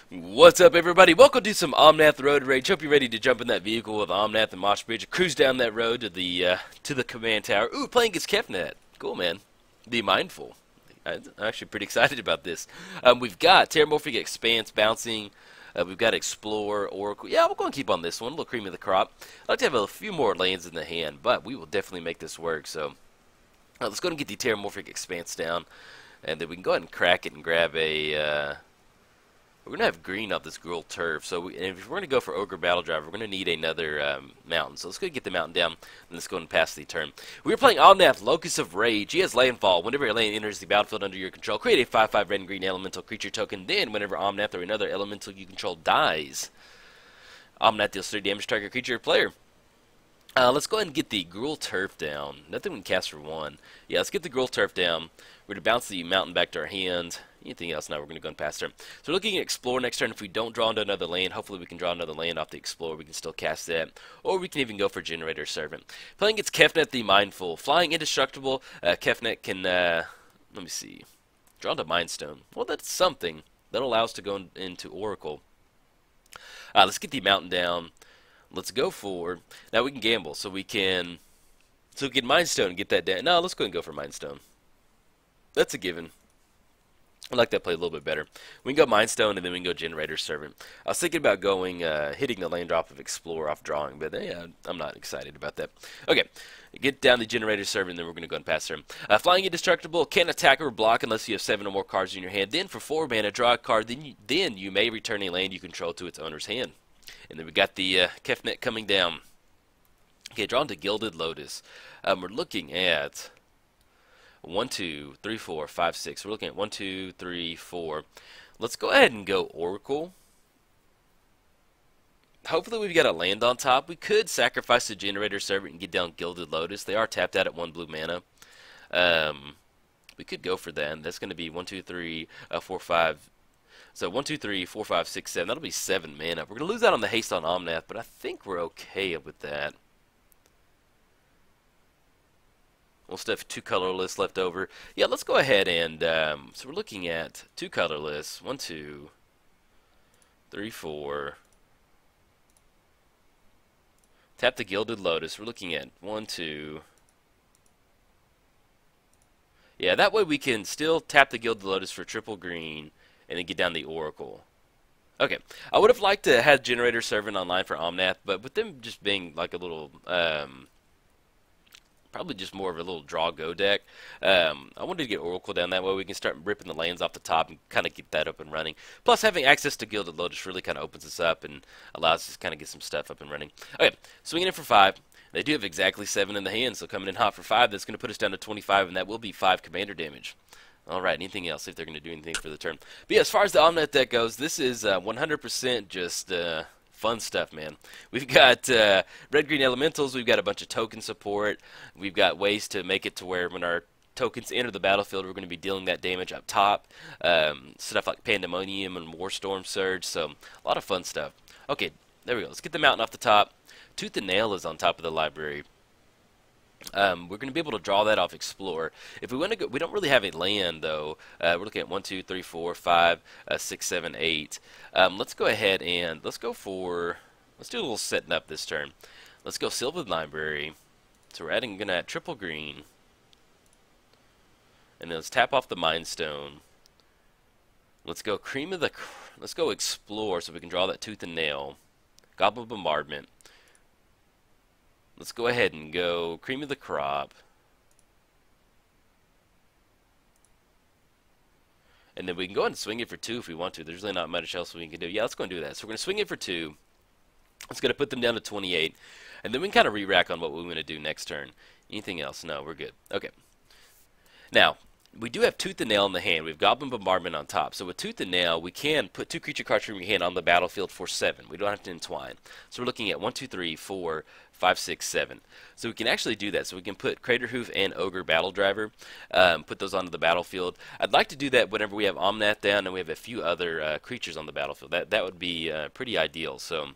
What's up, everybody? Welcome to some Omnath Road Rage. Hope you're ready to jump in that vehicle with Omnath and Mosh Bridge, cruise down that road to the command tower. Ooh, playing against Kefnet. Cool, man. Be mindful. I'm actually pretty excited about this. We've got Terramorphic Expanse bouncing. We've got Explore, Oracle. Yeah, we're going to keep on this one. A little cream of the crop. I'd like to have a few more lands in the hand, but we will definitely make this work. So let's go and get the Terramorphic Expanse down, and then we can go ahead and crack it and grab a... we're going to have green off this Jolt turf, so if we're going to go for Ogre Battle Driver, we're going to need another mountain. So let's go get the mountain down, and let's go and pass the turn. We're playing Omnath, Locus of Rage. He has Landfall. Whenever your land enters the battlefield under your control, create a 5/5 red and green elemental creature token. Then, whenever Omnath or another elemental you control dies, Omnath deals 3 damage to target creature or player. Let's go ahead and get the Jolt turf down. Nothing we can cast for 1. Yeah, let's get the Jolt turf down. We're going to bounce the mountain back to our hand. Anything else? Now we're going to go and pass turn. So we're looking at Explore next turn. If we don't draw into another land, hopefully we can draw another land off the Explore. We can still cast that. Or we can even go for Generator Servant. Playing against Kefnet the Mindful. Flying Indestructible. Kefnet can, let me see. Draw into Mindstone. Well, that's something. That allows us to go into Oracle. Let's get the mountain down. Let's go for... Now we can gamble. So we can get Mindstone and get that down. No, let's go ahead and go for Mindstone. That's a given. I like that play a little bit better. We can go Mindstone, and then we can go Generator Servant. I was thinking about going, hitting the land drop of Explore off drawing, but yeah, I'm not excited about that. Okay, get down the Generator Servant, and then we're going to go and pass turn. Flying Indestructible, can't attack or block unless you have 7 or more cards in your hand. Then for 4 mana, draw a card, then you may return a land you control to its owner's hand. And then we got the Kefnet coming down. Okay, drawn to Gilded Lotus. We're looking at... 1, 2, 3, 4, 5, 6. We're looking at 1, 2, 3, 4. Let's go ahead and go Oracle. Hopefully we've got a land on top. We could sacrifice the Generator Servant and get down Gilded Lotus. They are tapped out at 1 blue mana. We could go for that. That's going to be 1, 2, 3, 4, 5. So 1, 2, 3, 4, 5, 6, 7. That'll be 7 mana. We're going to lose out on the haste on Omnath, but I think we're okay with that. We'll still have 2 colorless left over. Yeah, let's go ahead and, so we're looking at 2 colorless. 1, 2, 3, 4. Tap the Gilded Lotus. We're looking at 1, 2. Yeah, that way we can still tap the Gilded Lotus for triple green and then get down the Oracle. Okay, I would have liked to have Generator Servant online for Omnath, but with them just being like a little, probably just more of a little draw-go deck. I wanted to get Oracle down that way. We can start ripping the lands off the top and kind of get that up and running. Plus, having access to Gilded Lotus really kind of opens us up and allows us to kind of get some stuff up and running. Okay, swinging in for 5. They do have exactly 7 in the hand, so coming in hot for 5, that's going to put us down to 25, and that will be 5 commander damage. All right, anything else? See if they're going to do anything for the turn. But yeah, as far as the Omnath deck goes, this is 100% just... fun stuff, man. We've got red-green elementals. We've got a bunch of token support. We've got ways to make it to where when our tokens enter the battlefield, we're going to be dealing that damage up top. Stuff like Pandemonium and Warstorm Surge. So a lot of fun stuff. Okay, there we go. Let's get the mountain off the top. Tooth and Nail is on top of the library. We're going to be able to draw that off Explore. If we want to go, we don't really have a land though. We're looking at 1, 2, 3, 4, 5, 6, 7, 8. Let's go ahead and let's do a little setting up this turn. Let's go Sylvan Library. So we're going to add triple green, and then let's tap off the Mind Stone. Let's go let's go Explore so we can draw that Tooth and Nail. Goblin Bombardment. Let's go ahead and go Cream of the Crop. And then we can go ahead and swing it for 2 if we want to. There's really not much else we can do. Yeah, let's go and do that. So we're going to swing it for 2. It's going to put them down to 28. And then we can kind of re-rack on what we want to do next turn. Anything else? No, we're good. Okay. Now, we do have Tooth and Nail in the hand. We have Goblin Bombardment on top. So with Tooth and Nail, we can put 2 creature cards from your hand on the battlefield for 7. We don't have to entwine. So we're looking at 1, 2, 3, 4, 5, 6, 7. So we can actually do that. So we can put Crater Hoof and Ogre Battle Driver, put those onto the battlefield. I'd like to do that whenever we have Omnath down and we have a few other creatures on the battlefield. That would be pretty ideal. So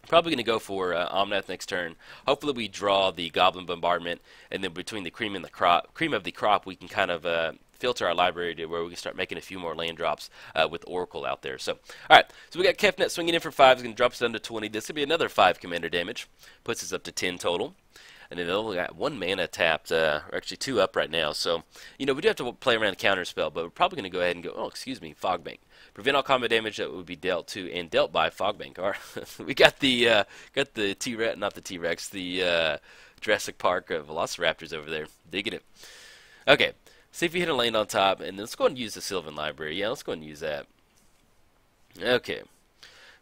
probably going to go for Omnath next turn. Hopefully we draw the Goblin Bombardment, and then between the cream of the crop, we can kind of filter our library to where we can start making a few more land drops with Oracle out there. So, all right, so we got Kefnet swinging in for 5. It's going to drop us down to 20. This will be another 5 commander damage. Puts us up to 10 total. And then they only got 1 mana tapped, or actually 2 up right now. So, you know, we do have to play around a counter spell, but we're probably going to go ahead and go, oh, excuse me, Fogbank. Prevent all combat damage that would be dealt to and dealt by Fogbank. All right. We got the T-Rex, not the T-Rex, the Jurassic Park Velociraptors over there. Digging it. Okay, see if you hit a land on top, and then let's go ahead and use the Sylvan Library. Yeah, let's go ahead and use that. Okay.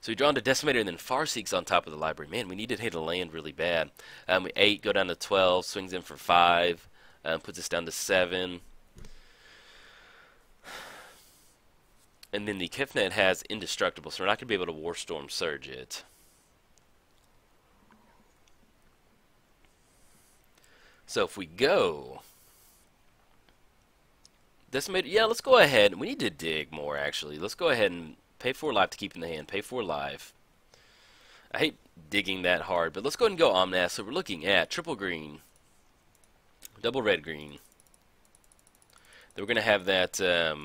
So we draw into Decimator and then Farseek's on top of the library. Man, we need to hit a land really bad. 8, go down to 12, swings in for 5, puts us down to 7. And then the Kefnet has Indestructible, so we're not going to be able to Warstorm Surge it. So if we go Decimator, yeah, let's go ahead. We need to dig more, actually. Let's go ahead and pay 4 life to keep in the hand. Pay 4 life. I hate digging that hard, but let's go ahead and go Omnath. So we're looking at triple green, double red green. Then we're going to have that, there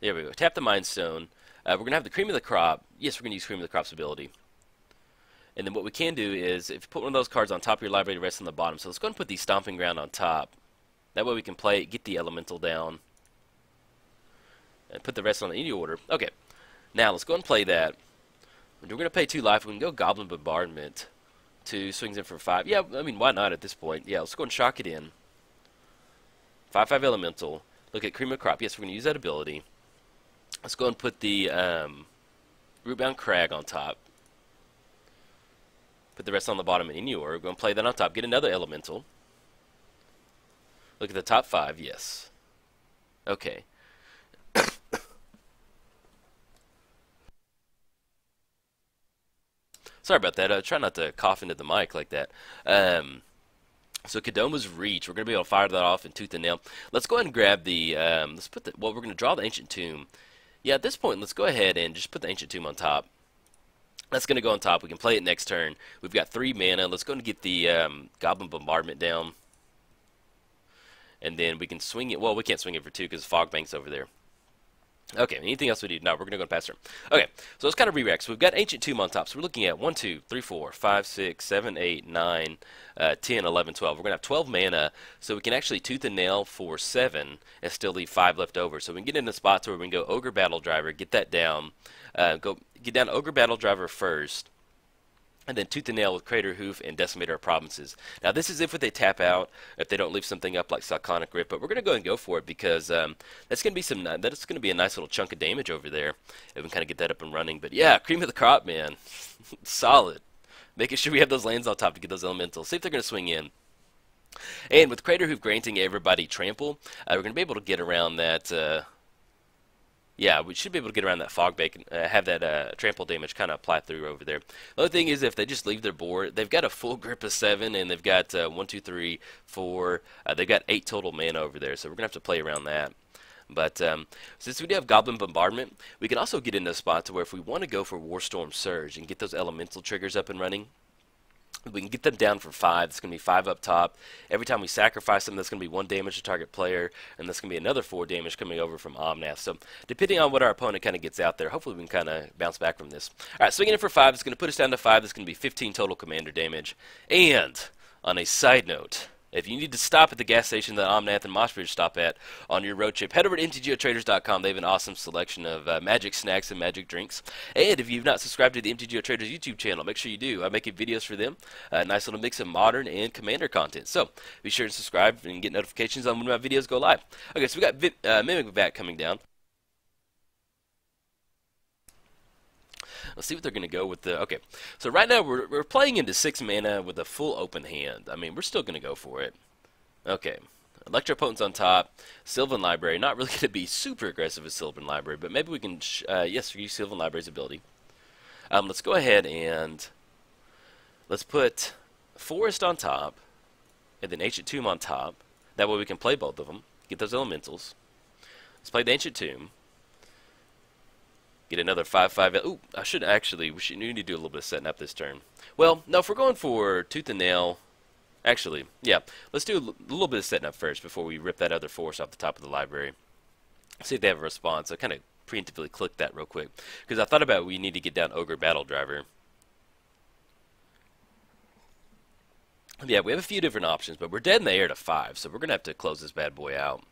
we go. Tap the Mind Stone. We're going to have the Cream of the Crop. Yes, we're going to use Cream of the Crop's ability. And then what we can do is, if you put one of those cards on top of your library, the rest on the bottom. So let's go ahead and put the Stomping Ground on top. That way we can play it, get the Elemental down, and put the rest on any order. Okay, now let's go and play that. We're going to pay 2 life. We can go Goblin Bombardment. 2 swings in for 5. Yeah, I mean, why not at this point? Yeah, let's go and shock it in. 5/5 Elemental. Look at Cream of Crop. Yes, we're going to use that ability. Let's go and put the Rootbound Crag on top. Put the rest on the bottom in any order. We're going to play that on top. Get another Elemental. Look at the top 5. Yes. Okay. Sorry about that. Try not to cough into the mic like that. So Kodoma's Reach. We're going to be able to fire that off in tooth and nail. Let's go ahead and grab the. Let's put the. Well, we're going to draw the Ancient Tomb. Yeah, at this point, let's go ahead and just put the Ancient Tomb on top. That's going to go on top. We can play it next turn. We've got 3 mana. Let's go and get the Goblin Bombardment down. And then we can swing it. Well, we can't swing it for 2 because Fogbank's over there. Okay, anything else we need? No, we're going to go past turn. Okay, so let's kind of re-rack. So we've got Ancient Tomb on top. So we're looking at 1, 2, 3, 4, 5, 6, 7, 8, 9, 10, 11, 12. We're going to have 12 mana, so we can actually tooth and nail for 7 and still leave 5 left over. So we can get in a spot where we can go Ogre Battle Driver, get that down. Get down Ogre Battle Driver first. And then Tooth and Nail with Crater Hoof and Decimator of Provinces. Now this is if they tap out, if they don't leave something up like Cyclonic Rip, but we're going to go and go for it because that's going to be a nice little chunk of damage over there. If we can kind of get that up and running. But yeah, Cream of the Crop, man, solid. Making sure we have those lands on top to get those elementals. See if they're going to swing in. And with Crater Hoof granting everybody trample, we're going to be able to get around that. Yeah, we should be able to get around that Fogbank and have that trample damage kind of apply through over there. The other thing is if they just leave their board, they've got a full grip of 7, and they've got 1, 2, 3, 4. They've got 8 total mana over there, so we're going to have to play around that. But since we do have Goblin Bombardment, we can also get into a spot to where if we want to go for Warstorm Surge and get those elemental triggers up and running, we can get them down for 5. It's going to be 5 up top. Every time we sacrifice them, that's going to be 1 damage to target player, and that's going to be another 4 damage coming over from Omnath. So depending on what our opponent kind of gets out there, hopefully we can kind of bounce back from this. All right, swinging in for 5. It's going to put us down to 5. It's going to be 15 total commander damage. And on a side note, if you need to stop at the gas station that Omnath and Moshbridge stop at on your road trip, head over to MTGOTraders.com. They have an awesome selection of magic snacks and magic drinks. And if you've not subscribed to the MTGOTraders YouTube channel, make sure you do. I'm making videos for them. A nice little mix of modern and commander content. So be sure to subscribe and get notifications on when my videos go live. Okay, so we got Mimic Vat coming down. Let's see what they're going to go with the... Okay, so right now we're playing into 6 mana with a full open hand. I mean, we're still going to go for it. Okay, Electropotent's on top. Sylvan Library, not really going to be super aggressive with Sylvan Library, but maybe we can... yes, use Sylvan Library's ability. Let's go ahead and... Let's put Forest on top, and then Ancient Tomb on top. That way we can play both of them. Get those elementals. Let's play the Ancient Tomb. Get another 5/5. Ooh, I should actually. We need to do a little bit of setting up this turn. Well, no, if we're going for Tooth and Nail, Actually, yeah, let's do a little bit of setting up first before we rip that other force off the top of the library. See if they have a response. I kind of preemptively clicked that real quick because I thought about we need to get down Ogre Battle Driver. Yeah, we have a few different options, but we're dead in the air to 5, so we're going to have to close this bad boy out.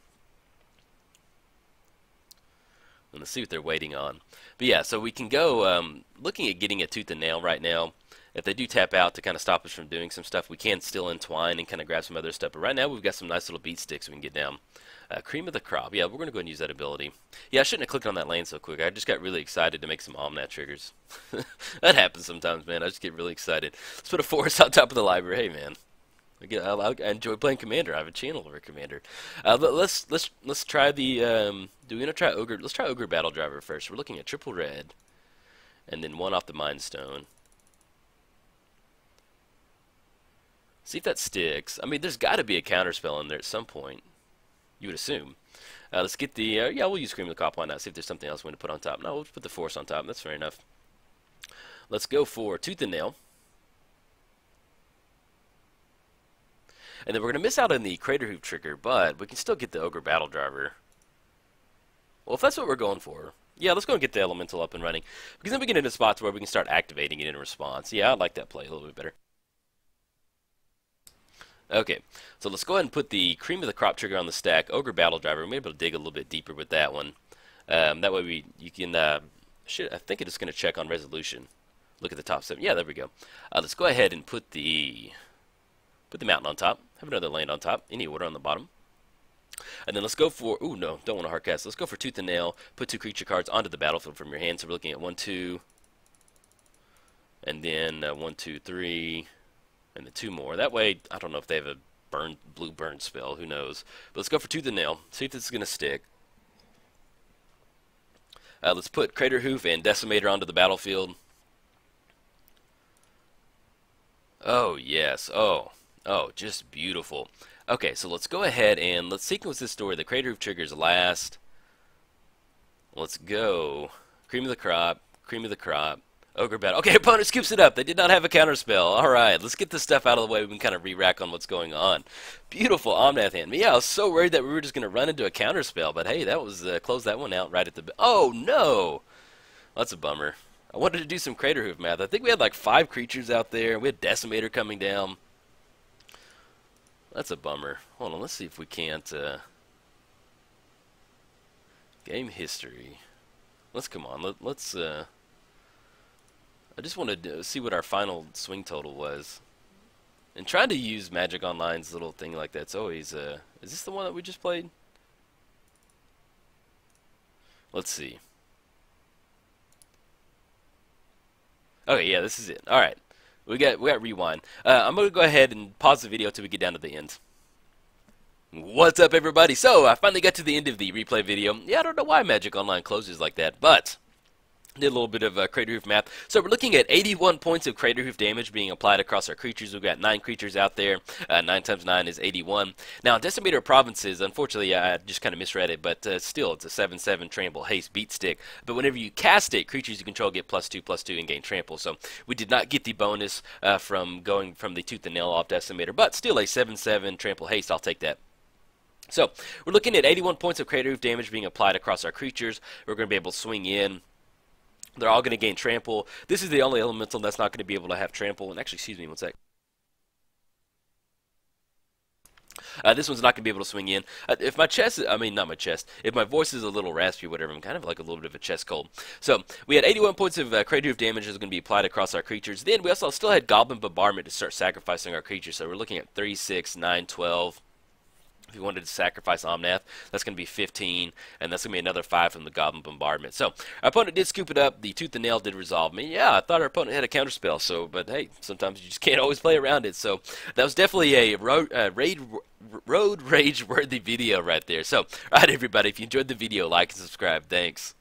And let's see what they're waiting on. But yeah, so we can go looking at getting a tooth and nail right now. If they do tap out to kind of stop us from doing some stuff, we can still entwine and kind of grab some other stuff. But right now we've got some nice little beat sticks we can get down. Cream of the crop. Yeah, we're going to go ahead and use that ability. Yeah, I shouldn't have clicked on that lane so quick. I just got really excited to make some Omnath triggers. That happens sometimes, man. I just get really excited. Let's put a forest on top of the library. Hey, man. I enjoy playing Commander. I have a channel over Commander. Let's try the. Do we want to try Ogre? Let's try Ogre Battle Driver first. We're looking at triple red, and then 1 off the Mind Stone. See if that sticks. I mean, there's got to be a counterspell in there at some point. You would assume. Let's get the. Yeah, we'll use Cream of the Crop. Why not? See if there's something else we want to put on top. No, we'll put the force on top. That's fair enough. Let's go for Tooth and Nail. And then we're going to miss out on the Crater Hoof trigger, but we can still get the Ogre Battle Driver. Well, if that's what we're going for, yeah, let's go and get the Elemental up and running. Because then we get into spots where we can start activating it in response. Yeah, I like that play a little bit better. Okay, so let's go ahead and put the Cream of the Crop trigger on the stack. Ogre Battle Driver, we're able to dig a little bit deeper with that one. That way you can, I think it's going to check on resolution. Look at the top 7. Yeah, there we go. Let's go ahead and put the mountain on top. Have another land on top. Any order on the bottom. And then let's go for... Ooh, no. Don't want to hard cast. Let's go for Tooth and Nail. Put 2 creature cards onto the battlefield from your hand. So we're looking at 1, 2. And then 1, 2, 3. And then 2 more. That way, I don't know if they have a blue burn spell. Who knows. But let's go for Tooth and Nail. See if this is going to stick. Let's put Crater Hoof and Decimator onto the battlefield. Oh, yes. Oh, just beautiful. Okay, so let's go ahead and let's sequence this story. The Crater Hoof triggers last. Let's go. Cream of the Crop. Cream of the Crop. Ogre Battle. Okay, opponent scoops it up. They did not have a counterspell. All right, let's get this stuff out of the way. We can kind of re-rack on what's going on. Beautiful Omnath hand. Yeah, I was so worried that we were just going to run into a counterspell, but hey, that was close that one out right at the... Oh, no! That's a bummer. I wanted to do some Crater Hoof math. I think we had like 5 creatures out there. We had Decimator coming down. That's a bummer. Hold on, let's see if we can't... Game history. Let's come on. Let's... I just wanted to see what our final swing total was. And trying to use Magic Online's little thing like that's always... Is this the one that we just played? Let's see. Okay, yeah, this is it. All right, we got rewind. I'm gonna go ahead and pause the video till we get down to the end. What's up, everybody? So I finally got to the end of the replay video. Yeah, I don't know why Magic Online closes like that, but did a little bit of Crater Hoof math. So we're looking at 81 points of Crater Hoof damage being applied across our creatures. We've got 9 creatures out there. 9 times 9 is 81. Now, Decimator Provinces, unfortunately, I just kind of misread it, but still, it's a 7/7 Trample Haste Beat Stick. But whenever you cast it, creatures you control get +2/+2 and gain Trample. So we did not get the bonus from going from the Tooth and Nail off Decimator, but still a 7/7 Trample Haste. I'll take that. So we're looking at 81 points of Crater Hoof damage being applied across our creatures. We're going to be able to swing in. They're all going to gain Trample. This is the only elemental that's not going to be able to have Trample. And actually, excuse me one sec. This one's not going to be able to swing in. If my chest, I mean, not my chest, if my voice is a little raspy or whatever, I'm kind of like a little bit of a chest cold. So, we had 81 points of Crater Hoof damage that's going to be applied across our creatures. Then, we also still had Goblin Bombardment to start sacrificing our creatures. So, we're looking at 3, 6, 9, 12. If you wanted to sacrifice Omnath, that's going to be 15, and that's going to be another 5 from the Goblin Bombardment. So, our opponent did scoop it up. The Tooth and Nail did resolve me. Yeah, I thought our opponent had a counterspell, so, but hey, sometimes you just can't always play around it. So, that was definitely a road rage-worthy video right there. So, alright everybody, if you enjoyed the video, like and subscribe. Thanks.